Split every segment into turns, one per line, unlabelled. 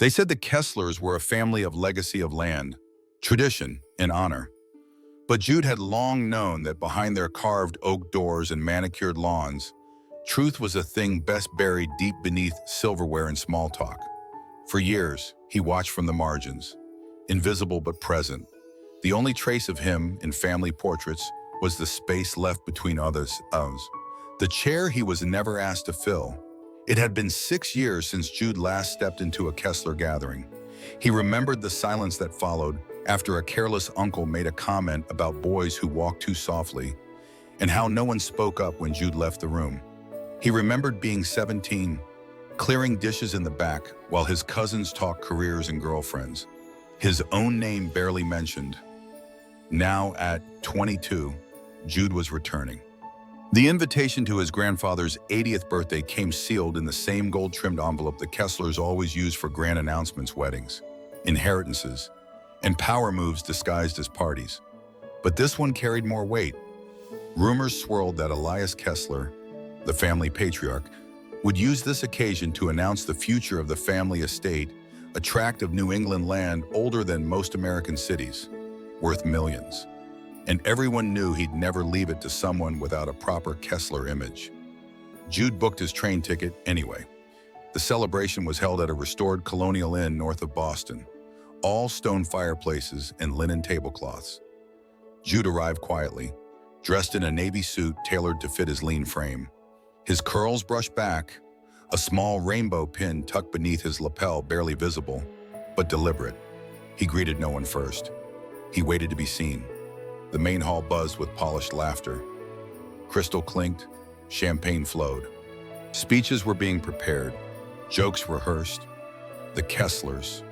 They said the Keslers were a family of legacy of land, tradition, and honor. But Jude had long known that behind their carved oak doors and manicured lawns, truth was a thing best buried deep beneath silverware and small talk. For years, he watched from the margins, invisible but present. The only trace of him in family portraits was the space left between others. The chair he was never asked to fill. It had been 6 years since Jude last stepped into a Kessler gathering. He remembered the silence that followed after a careless uncle made a comment about boys who walked too softly, and how no one spoke up when Jude left the room. He remembered being 17, clearing dishes in the back while his cousins talked careers and girlfriends, his own name barely mentioned. Now at 22, Jude was returning. The invitation to his grandfather's 80th birthday came sealed in the same gold-trimmed envelope the Kesslers always used for grand announcements, weddings, inheritances, and power moves disguised as parties. But this one carried more weight. Rumors swirled that Elias Kessler, the family patriarch, would use this occasion to announce the future of the family estate, a tract of New England land older than most American cities, worth millions. And everyone knew he'd never leave it to someone without a proper Kessler image. Jude booked his train ticket anyway. The celebration was held at a restored colonial inn north of Boston, all stone fireplaces and linen tablecloths. Jude arrived quietly, dressed in a navy suit tailored to fit his lean frame. His curls brushed back, a small rainbow pin tucked beneath his lapel barely visible, but deliberate. He greeted no one first. He waited to be seen. The main hall buzzed with polished laughter. Crystal clinked, champagne flowed. Speeches were being prepared, jokes rehearsed. The Kesslers,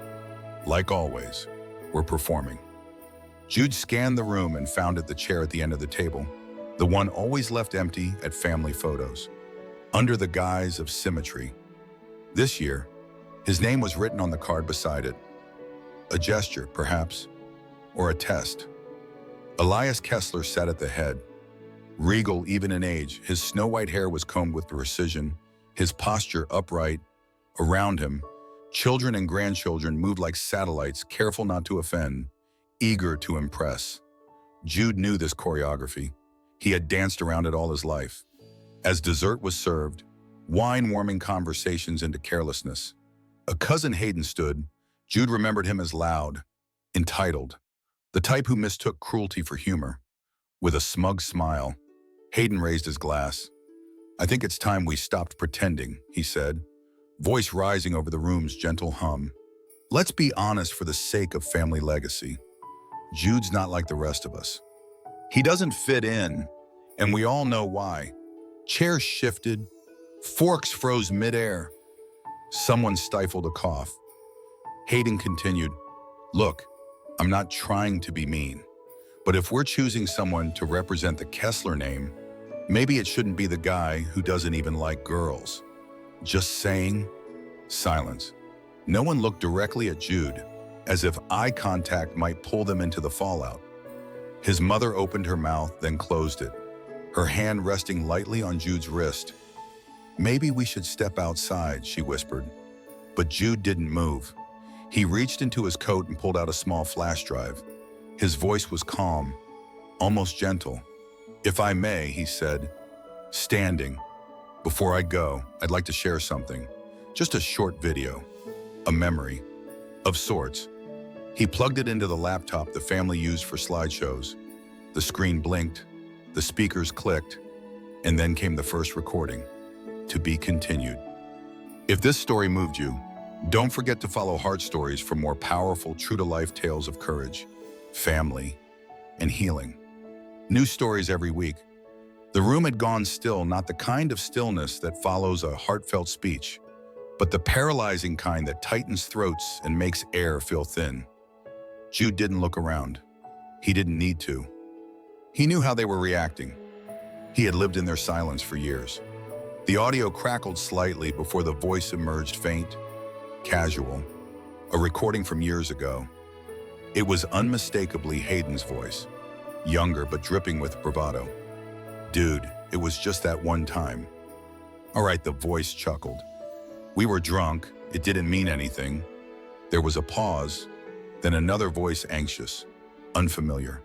like always, were performing. Jude scanned the room and found the chair at the end of the table, the one always left empty at family photos, under the guise of symmetry. This year, his name was written on the card beside it. A gesture, perhaps, or a test. Elias Kessler sat at the head. Regal even in age, his snow-white hair was combed with precision, his posture upright. Around him, children and grandchildren moved like satellites, careful not to offend, eager to impress. Jude knew this choreography. He had danced around it all his life. As dessert was served, wine warming conversations into carelessness. A cousin Hayden stood. Jude remembered him as loud, entitled, the type who mistook cruelty for humor. With a smug smile, Hayden raised his glass. "I think it's time we stopped pretending," he said, voice rising over the room's gentle hum. "Let's be honest for the sake of family legacy. Jude's not like the rest of us. He doesn't fit in, and we all know why." Chairs shifted, forks froze midair. Someone stifled a cough. Hayden continued, "Look, I'm not trying to be mean, but if we're choosing someone to represent the Kessler name, maybe it shouldn't be the guy who doesn't even like girls." Just saying. Silence. No one looked directly at Jude, as if eye contact might pull them into the fallout. His mother opened her mouth, then closed it, her hand resting lightly on Jude's wrist. "Maybe we should step outside," she whispered. But Jude didn't move. He reached into his coat and pulled out a small flash drive. His voice was calm, almost gentle. "If I may," he said, standing. "Before I go, I'd like to share something. Just a short video. A memory. Of sorts." He plugged it into the laptop the family used for slideshows. The screen blinked, the speakers clicked, and then came the first recording. To be continued. If this story moved you, don't forget to follow Heart Stories for more powerful, true-to-life tales of courage, family, and healing. New stories every week. The room had gone still, not the kind of stillness that follows a heartfelt speech, but the paralyzing kind that tightens throats and makes air feel thin. Jude didn't look around. He didn't need to. He knew how they were reacting. He had lived in their silence for years. The audio crackled slightly before the voice emerged, faint, casual, a recording from years ago. It was unmistakably Hayden's voice, younger but dripping with bravado. "Dude, it was just that one time." "All right," the voice chuckled. "We were drunk. It didn't mean anything. There was a pause, then another voice, anxious, unfamiliar.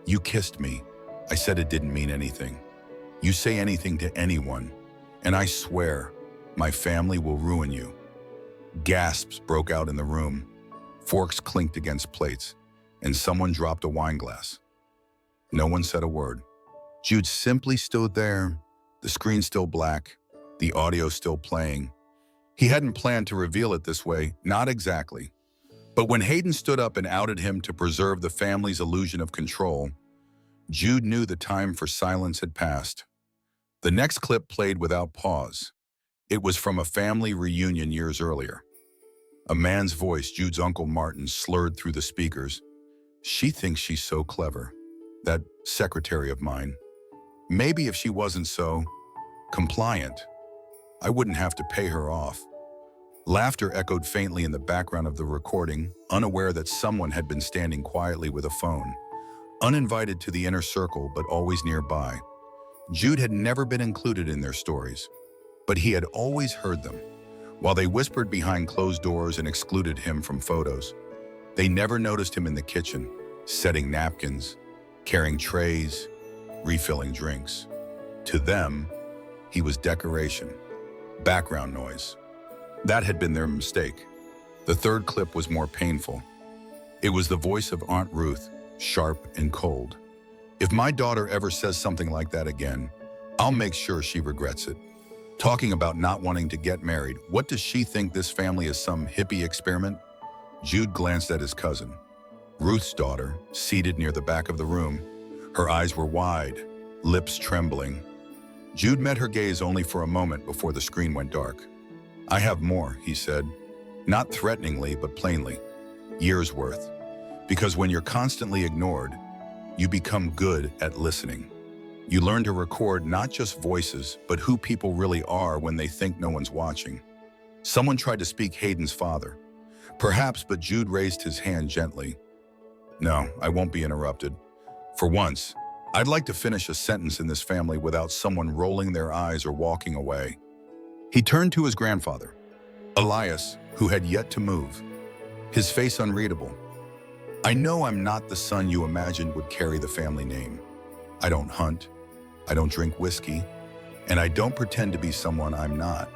"You kissed me. I said it didn't mean anything. You say anything to anyone, and I swear my family will ruin you." Gasps broke out in the room. Forks clinked against plates, and someone dropped a wine glass. No one said a word. Jude simply stood there, the screen still black, the audio still playing. He hadn't planned to reveal it this way, not exactly. But when Hayden stood up and outed him to preserve the family's illusion of control, Jude knew the time for silence had passed. The next clip played without pause. It was from a family reunion years earlier. A man's voice, Jude's Uncle Martin, slurred through the speakers. "She thinks she's so clever, that secretary of mine. Maybe if she wasn't so compliant, I wouldn't have to pay her off." Laughter echoed faintly in the background of the recording, unaware that someone had been standing quietly with a phone, uninvited to the inner circle but always nearby. Jude had never been included in their stories, but he had always heard them. While they whispered behind closed doors and excluded him from photos, they never noticed him in the kitchen, setting napkins, carrying trays, refilling drinks. To them, he was decoration, background noise. That had been their mistake. The third clip was more painful. It was the voice of Aunt Ruth, sharp and cold. "If my daughter ever says something like that again, I'll make sure she regrets it. Talking about not wanting to get married, what does she think this family is, some hippie experiment?" Jude glanced at his cousin, Ruth's daughter, seated near the back of the room. Her eyes were wide, lips trembling. Jude met her gaze only for a moment before the screen went dark. "I have more," he said, not threateningly but plainly. "Years worth. Because when you're constantly ignored, you become good at listening. You learn to record not just voices, but who people really are when they think no one's watching." Someone tried to speak Hayden's father. Perhaps, but Jude raised his hand gently. "No, I won't be interrupted. For once, I'd like to finish a sentence in this family without someone rolling their eyes or walking away." He turned to his grandfather, Elias, who had yet to move, his face unreadable. "I know I'm not the son you imagined would carry the family name. I don't hunt, I don't drink whiskey, and I don't pretend to be someone I'm not.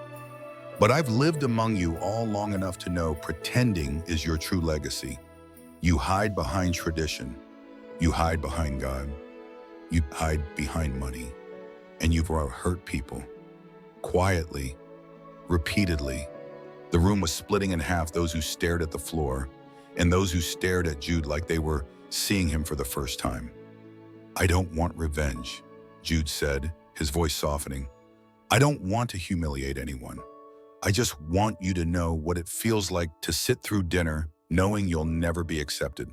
But I've lived among you all long enough to know pretending is your true legacy. You hide behind tradition, you hide behind God, you hide behind money, and you've hurt people. Quietly, repeatedly." The room was splitting in half, those who stared at the floor and those who stared at Jude like they were seeing him for the first time. "I don't want revenge," Jude said, his voice softening. "I don't want to humiliate anyone. I just want you to know what it feels like to sit through dinner knowing you'll never be accepted.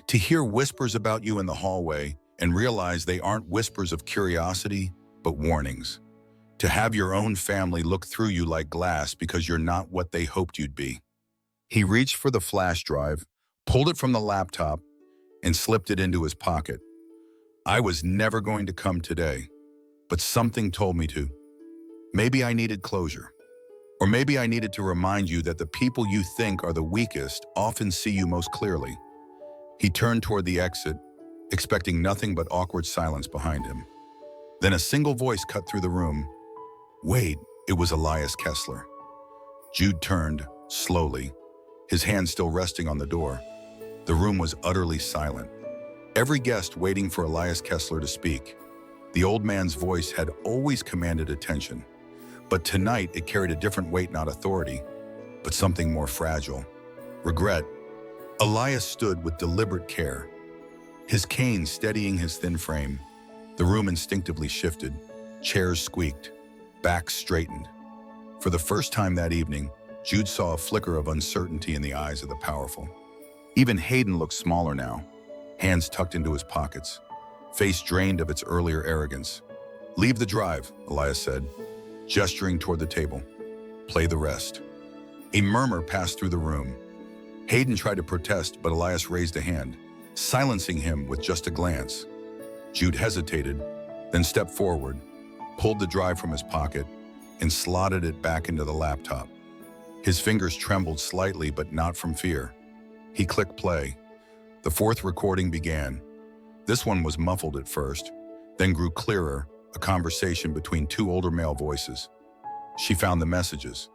To hear whispers about you in the hallway and realize they aren't whispers of curiosity, but warnings. To have your own family look through you like glass because you're not what they hoped you'd be." He reached for the flash drive, pulled it from the laptop, and slipped it into his pocket. "I was never going to come today, but something told me to. Maybe I needed closure. Or maybe I needed to remind you that the people you think are the weakest often see you most clearly." He turned toward the exit, expecting nothing but awkward silence behind him. Then a single voice cut through the room. "Wait," it was Elias Kessler. Jude turned, slowly, his hand still resting on the door. The room was utterly silent. Every guest waiting for Elias Kessler to speak. The old man's voice had always commanded attention, but tonight it carried a different weight, not authority, but something more fragile. Regret. Elias stood with deliberate care, his cane steadying his thin frame. The room instinctively shifted, chairs squeaked, backs straightened. For the first time that evening, Jude saw a flicker of uncertainty in the eyes of the powerful. Even Hayden looked smaller now, hands tucked into his pockets, face drained of its earlier arrogance. "Leave the drive," Elias said, gesturing toward the table. "Play the rest." A murmur passed through the room. Hayden tried to protest, but Elias raised a hand, silencing him with just a glance. Jude hesitated, then stepped forward, pulled the drive from his pocket, and slotted it back into the laptop. His fingers trembled slightly, but not from fear. He clicked play. The fourth recording began. This one was muffled at first, then grew clearer, a conversation between two older male voices. She found the messages.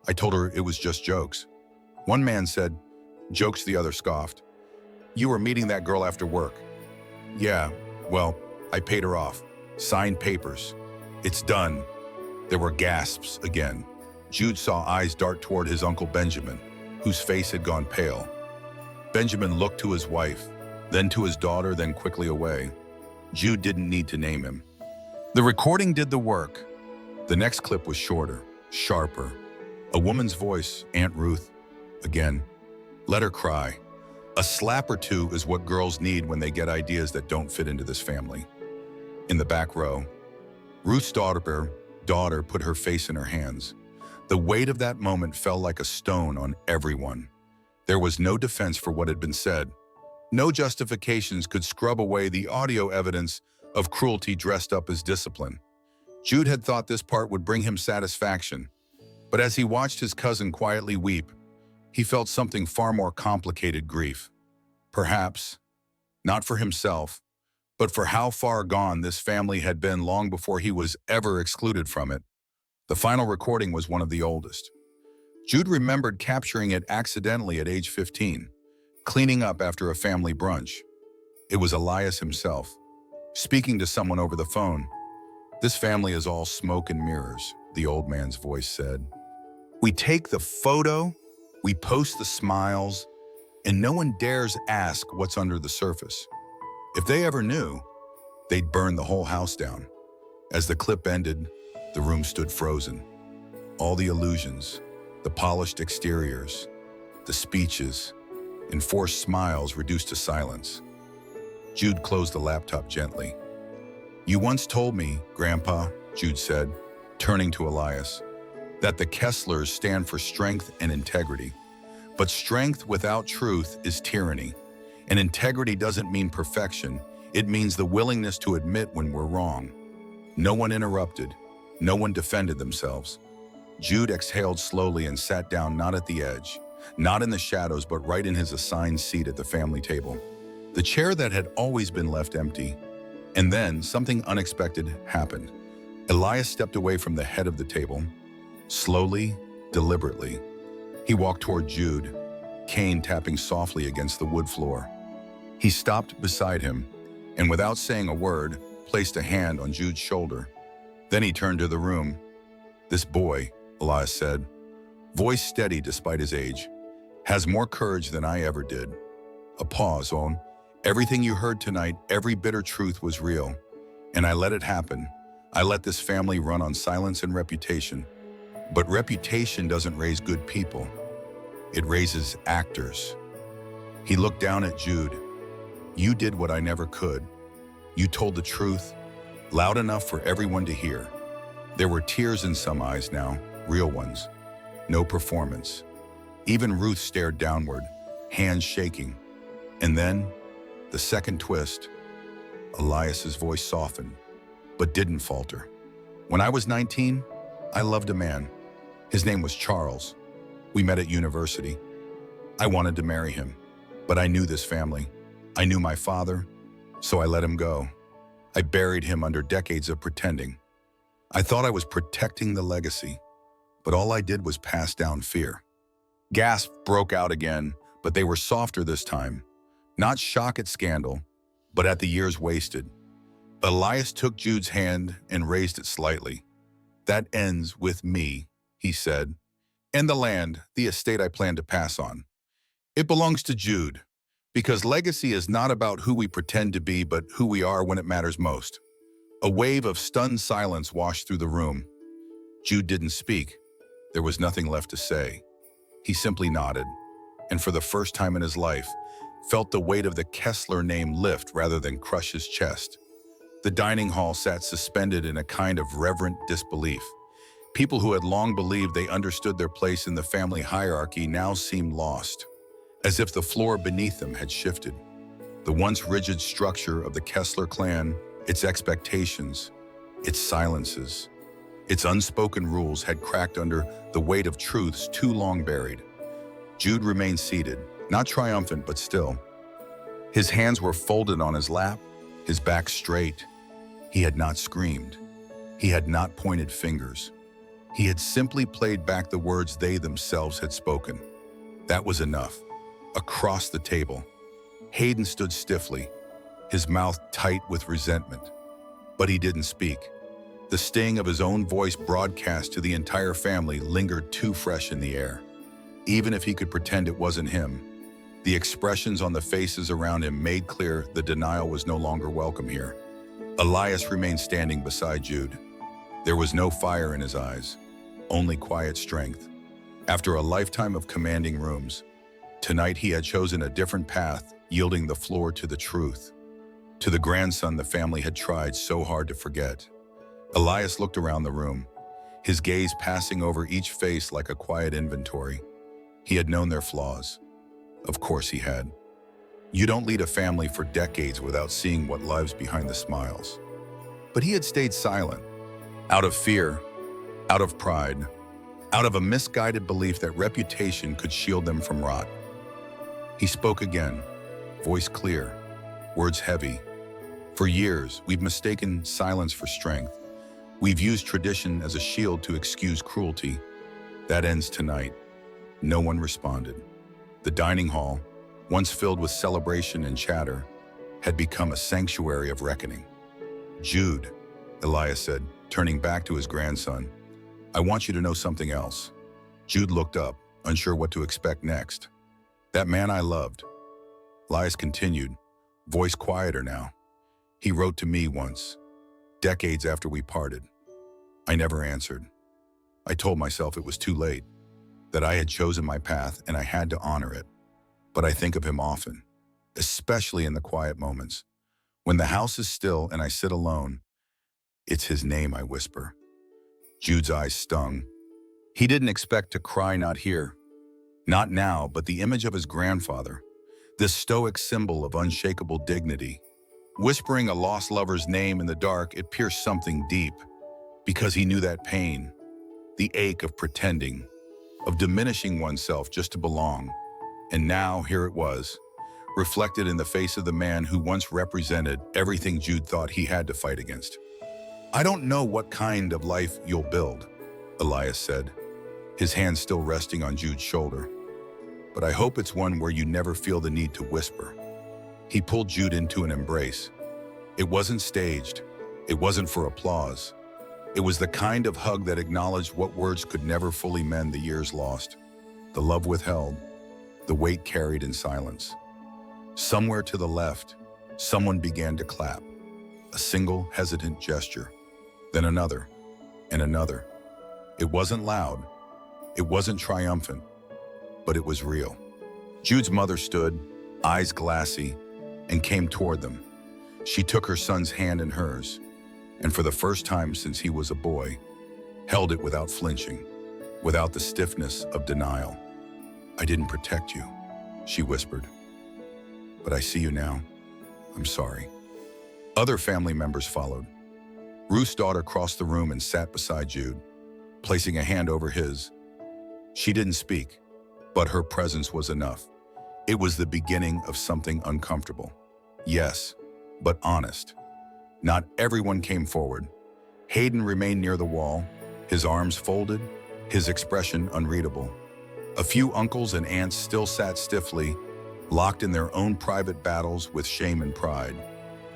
I told her it was just jokes. One man said, "Jokes," the other scoffed. "You were meeting that girl after work." "Yeah, well, I paid her off. Signed papers. It's done." There were gasps again. Jude saw eyes dart toward his Uncle Benjamin, whose face had gone pale. Benjamin looked to his wife, then to his daughter, then quickly away. Jude didn't need to name him. The recording did the work. The next clip was shorter, sharper. A woman's voice, Aunt Ruth, again. Let her cry. A slap or two is what girls need when they get ideas that don't fit into this family. In the back row, Ruth's daughter put her face in her hands. The weight of that moment fell like a stone on everyone. There was no defense for what had been said. No justifications could scrub away the audio evidence of cruelty dressed up as discipline. Jude had thought this part would bring him satisfaction, but as he watched his cousin quietly weep, he felt something far more complicated: grief. Perhaps, not for himself, but for how far gone this family had been long before he was ever excluded from it. The final recording was one of the oldest. Jude remembered capturing it accidentally at age 15, cleaning up after a family brunch. It was Elias himself, speaking to someone over the phone. "This family is all smoke and mirrors," the old man's voice said. "We take the photo, we post the smiles, and no one dares ask what's under the surface. If they ever knew, they'd burn the whole house down." As the clip ended, the room stood frozen. All the illusions, the polished exteriors, the speeches, enforced smiles reduced to silence. Jude closed the laptop gently. "You once told me, Grandpa," Jude said, turning to Elias, "that the Keslers stand for strength and integrity. But strength without truth is tyranny, and integrity doesn't mean perfection. It means the willingness to admit when we're wrong." No one interrupted. No one defended themselves. Jude exhaled slowly and sat down, not at the edge, not in the shadows, but right in his assigned seat at the family table, the chair that had always been left empty. And then something unexpected happened. Elias stepped away from the head of the table, slowly, deliberately. He walked toward Jude, cane tapping softly against the wood floor. He stopped beside him, and without saying a word, placed a hand on Jude's shoulder. Then he turned to the room. "This boy," Elias said, voice steady despite his age, "has more courage than I ever did." A pause on. "Everything you heard tonight, every bitter truth was real. And I let it happen. I let this family run on silence and reputation. But reputation doesn't raise good people. It raises actors." He looked down at Jude. "You did what I never could. You told the truth, loud enough for everyone to hear." There were tears in some eyes now, real ones. No performance. Even Ruth stared downward, hands shaking. And then, the second twist. Elias's voice softened, but didn't falter. "When I was 19, I loved a man. His name was Charles. We met at university. I wanted to marry him, but I knew this family. I knew my father, so I let him go. I buried him under decades of pretending. I thought I was protecting the legacy, but all I did was pass down fear." Gasps broke out again, but they were softer this time. Not shock at scandal, but at the years wasted. Elias took Jude's hand and raised it slightly. "That ends with me," he said, "and the land, the estate I plan to pass on. It belongs to Jude, because legacy is not about who we pretend to be, but who we are when it matters most." A wave of stunned silence washed through the room. Jude didn't speak. There was nothing left to say. He simply nodded, and for the first time in his life, felt the weight of the Kessler name lift rather than crush his chest. The dining hall sat suspended in a kind of reverent disbelief. People who had long believed they understood their place in the family hierarchy now seemed lost, as if the floor beneath them had shifted. The once rigid structure of the Kessler clan, its expectations, its silences, Its unspoken rules had cracked under the weight of truths too long buried. Jude remained seated, not triumphant but still. His hands were folded on his lap, his back straight. He had not screamed. He had not pointed fingers. He had simply played back the words they themselves had spoken. That was enough. Across the table, Hayden stood stiffly, his mouth tight with resentment. But he didn't speak. The sting of his own voice broadcast to the entire family lingered too fresh in the air. Even if he could pretend it wasn't him, the expressions on the faces around him made clear the denial was no longer welcome here. Elias remained standing beside Jude. There was no fire in his eyes, only quiet strength. After a lifetime of commanding rooms, tonight he had chosen a different path, yielding the floor to the truth, to the grandson the family had tried so hard to forget. Elias looked around the room, his gaze passing over each face like a quiet inventory. He had known their flaws. Of course he had. You don't lead a family for decades without seeing what lies behind the smiles. But he had stayed silent, out of fear, out of pride, out of a misguided belief that reputation could shield them from rot. He spoke again, voice clear, words heavy. For years, we've mistaken silence for strength. We've used tradition as a shield to excuse cruelty. That ends tonight. No one responded. The dining hall, once filled with celebration and chatter, had become a sanctuary of reckoning. Jude, Elias said, turning back to his grandson, I want you to know something else. Jude looked up, unsure what to expect next. That man I loved. Elias continued, voice quieter now. He wrote to me once, decades after we parted. I never answered. I told myself it was too late, that I had chosen my path and I had to honor it. But I think of him often, especially in the quiet moments. When the house is still and I sit alone, it's his name I whisper. Jude's eyes stung. He didn't expect to cry not here. Not now, but the image of his grandfather, this stoic symbol of unshakable dignity. Whispering a lost lover's name in the dark, it pierced something deep, because he knew that pain, the ache of pretending, of diminishing oneself just to belong. And now, here it was, reflected in the face of the man who once represented everything Jude thought he had to fight against. I don't know what kind of life you'll build, Elias said, his hand still resting on Jude's shoulder. But I hope it's one where you never feel the need to whisper. He pulled Jude into an embrace. It wasn't staged. It wasn't for applause. It was the kind of hug that acknowledged what words could never fully mend the years lost, the love withheld, the weight carried in silence. Somewhere to the left, someone began to clap, a single hesitant gesture, then another, and another. It wasn't loud, it wasn't triumphant, but it was real. Jude's mother stood, eyes glassy, and came toward them. She took her son's hand in hers, and for the first time since he was a boy, held it without flinching, without the stiffness of denial. I didn't protect you, she whispered. But I see you now. I'm sorry. Other family members followed. Ruth's daughter crossed the room and sat beside Jude, placing a hand over his. She didn't speak, but her presence was enough. It was the beginning of something uncomfortable. Yes, but honest. Not everyone came forward. Hayden remained near the wall, his arms folded, his expression unreadable. A few uncles and aunts still sat stiffly, locked in their own private battles with shame and pride.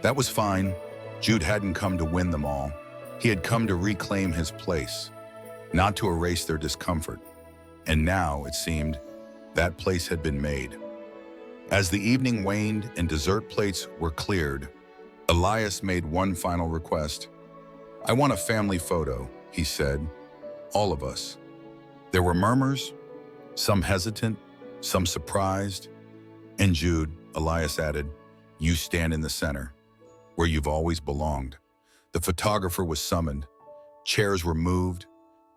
That was fine. Jude hadn't come to win them all. He had come to reclaim his place, not to erase their discomfort. And now, it seemed, that place had been made. As the evening waned and dessert plates were cleared, Elias made one final request. I want a family photo, he said. All of us. There were murmurs, some hesitant, some surprised. And Jude, Elias added, you stand in the center, where you've always belonged. The photographer was summoned. Chairs were moved,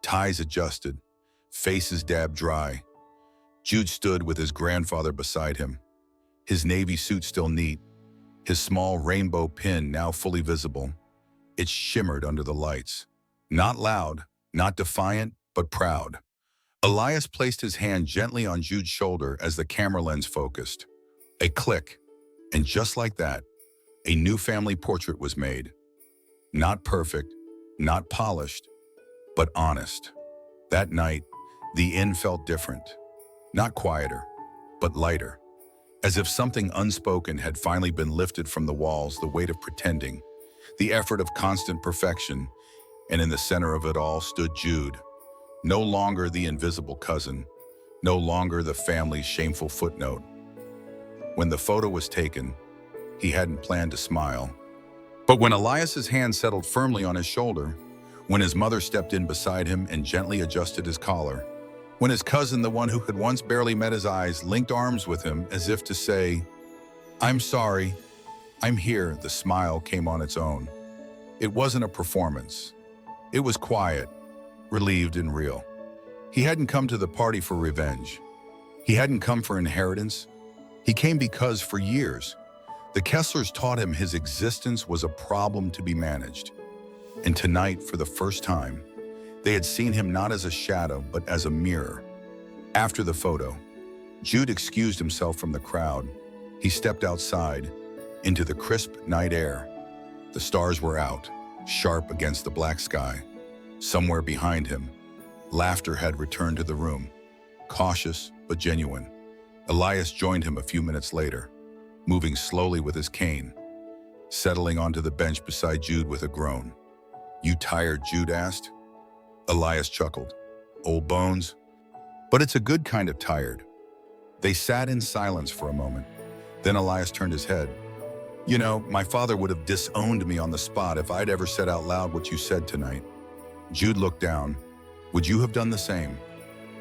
ties adjusted, faces dabbed dry. Jude stood with his grandfather beside him, his navy suit still neat, his small rainbow pin now fully visible. It shimmered under the lights. Not loud, not defiant, but proud. Elias placed his hand gently on Jude's shoulder as the camera lens focused. A click, and just like that, a new family portrait was made. Not perfect, not polished, but honest. That night, the inn felt different. Not quieter, but lighter. As if something unspoken had finally been lifted from the walls, the weight of pretending, the effort of constant perfection, and in the center of it all stood Jude. No longer the invisible cousin, no longer the family's shameful footnote. When the photo was taken, he hadn't planned to smile. But when Elias's hand settled firmly on his shoulder, when his mother stepped in beside him and gently adjusted his collar, when his cousin, the one who had once barely met his eyes, linked arms with him as if to say, "I'm sorry, I'm here," the smile came on its own. It wasn't a performance. It was quiet, relieved and real. He hadn't come to the party for revenge. He hadn't come for inheritance. He came because, for years, the Keslers taught him his existence was a problem to be managed. And tonight, for the first time, they had seen him not as a shadow, but as a mirror. After the photo, Jude excused himself from the crowd. He stepped outside, into the crisp night air. The stars were out, sharp against the black sky. Somewhere behind him, laughter had returned to the room, cautious but genuine. Elias joined him a few minutes later, moving slowly with his cane, settling onto the bench beside Jude with a groan. "You tired?" Jude asked. Elias chuckled. "Old bones? But it's a good kind of tired." They sat in silence for a moment. Then Elias turned his head. "You know, my father would have disowned me on the spot if I'd ever said out loud what you said tonight." Jude looked down. "Would you have done the same?"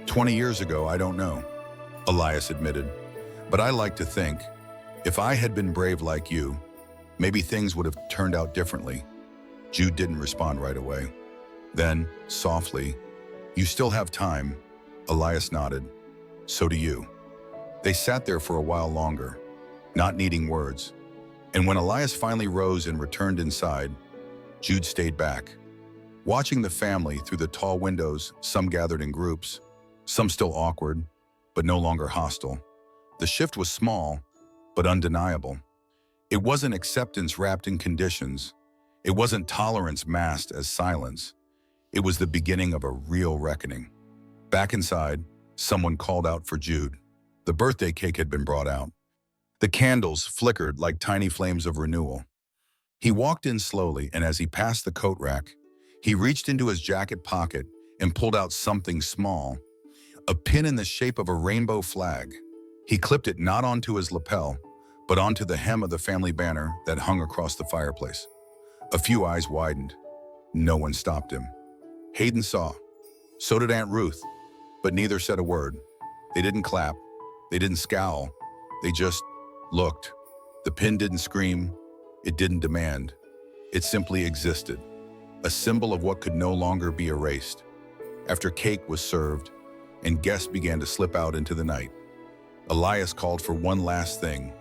20 years ago, I don't know," Elias admitted. "But I like to think, if I had been brave like you, maybe things would have turned out differently." Jude didn't respond right away. Then, softly, "You still have time." Elias nodded. "So do you." They sat there for a while longer, not needing words. And when Elias finally rose and returned inside, Jude stayed back, watching the family through the tall windows, some gathered in groups, some still awkward, but no longer hostile. The shift was small, but undeniable. It wasn't acceptance wrapped in conditions. It wasn't tolerance masked as silence. It was the beginning of a real reckoning. Back inside, someone called out for Jude. The birthday cake had been brought out. The candles flickered like tiny flames of renewal. He walked in slowly, and as he passed the coat rack, he reached into his jacket pocket and pulled out something small, a pin in the shape of a rainbow flag. He clipped it not onto his lapel, but onto the hem of the family banner that hung across the fireplace. A few eyes widened. No one stopped him. Hayden saw. So did Aunt Ruth, but neither said a word. They didn't clap. They didn't scowl. They just looked. The pin didn't scream. It didn't demand. It simply existed, a symbol of what could no longer be erased. After cake was served and guests began to slip out into the night, Elias called for one last thing,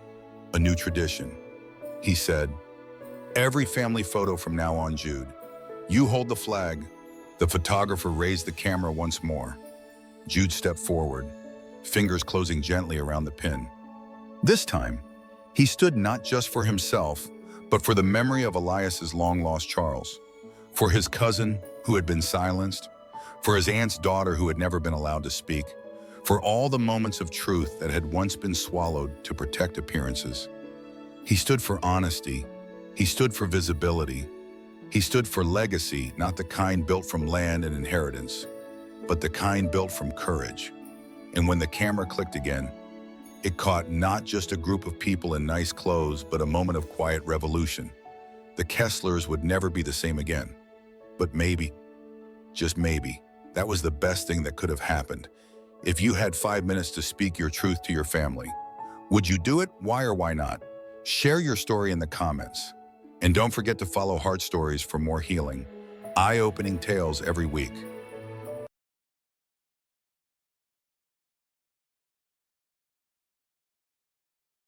a new tradition. He said, "Every family photo from now on, Jude, you hold the flag." The photographer raised the camera once more. Jude stepped forward, fingers closing gently around the pin. This time, he stood not just for himself, but for the memory of Elias's long-lost Charles, for his cousin who had been silenced, for his aunt's daughter who had never been allowed to speak, for all the moments of truth that had once been swallowed to protect appearances. He stood for honesty. He stood for visibility. He stood for legacy, not the kind built from land and inheritance, but the kind built from courage. And when the camera clicked again, it caught not just a group of people in nice clothes, but a moment of quiet revolution. The Keslers would never be the same again. But maybe, just maybe, that was the best thing that could have happened. If you had 5 minutes to speak your truth to your family, would you do it? Why or why not? Share your story in the comments. And don't forget to follow Heart Stories for more healing, eye-opening tales every week.